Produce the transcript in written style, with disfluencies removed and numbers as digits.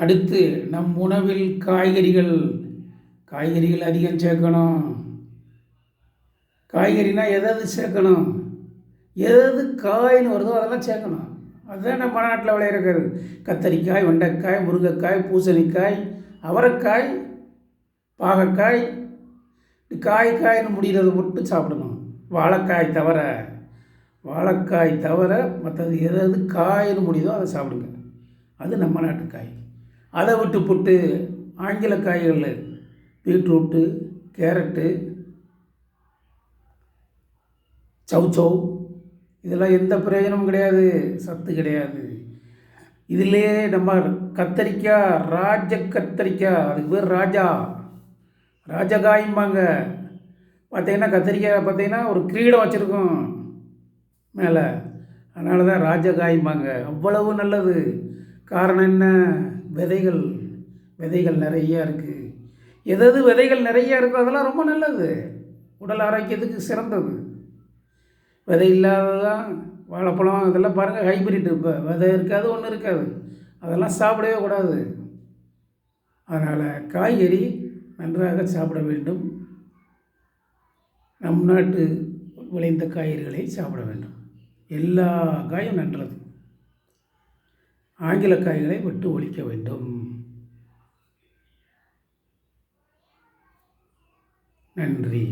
அடுத்து நம் உணவில் காய்கறிகள் அதிகம் சேர்க்கணும். காய்கறினா எதாவது சேர்க்கணும், எது காய்னு வருதோ அதெல்லாம் சேர்க்கணும். அதுதான் நம்ம நாட்டில் விளையிறது. கத்தரிக்காய், வெண்டைக்காய், முருங்கைக்காய், பூசணிக்காய், அவரைக்காய், பாகற்காய், காய்னு முடிகிறத மட்டும் சாப்பிடணும். வாழைக்காய் தவிர மற்றது எது காய்னு முடியுதோ அதை சாப்பிடுங்க. அது நம்ம நாட்டு காய். அதை விட்டு ஆங்கில காய்கள், பீட்ரூட்டு, கேரட்டு, சௌசௌ, இதெல்லாம் எந்த பிரயோஜனமும் கிடையாது, சத்து கிடையாது. இதிலே நம்ம கத்தரிக்காய், கத்தரிக்காய், அதுக்கு பேர் ராஜகாய்ம்பாங்க. பார்த்தீங்கன்னா கத்தரிக்காய் பார்த்தீங்கன்னா ஒரு கிரீடம் வச்சுருக்கோம் மேலே, அதனால தான் ராஜகாய்ம்பாங்க. அவ்வளவு நல்லது. காரணம் என்ன? விதைகள் நிறையா இருக்குது. எது விதைகள் நிறையா இருக்கோ அதெல்லாம் ரொம்ப நல்லது, உடல் ஆரோக்கியத்துக்கு சிறந்தது. விதை இல்லாததான் வாழைப்பழம் இதெல்லாம் பாருங்கள், ஹைப்ரிட். இப்போ விதை இருக்காது, ஒன்றும் இருக்காது, அதெல்லாம் சாப்பிடவே கூடாது. அதனால் காய்கறி நன்றாக சாப்பிட வேண்டும். நம் நாட்டு விளைந்த காய்கறிகளை சாப்பிட வேண்டும். எல்லா காயும் நன்றது. ஆங்கில காய்களை விட்டு ஒழிக்க வேண்டும். நன்றி.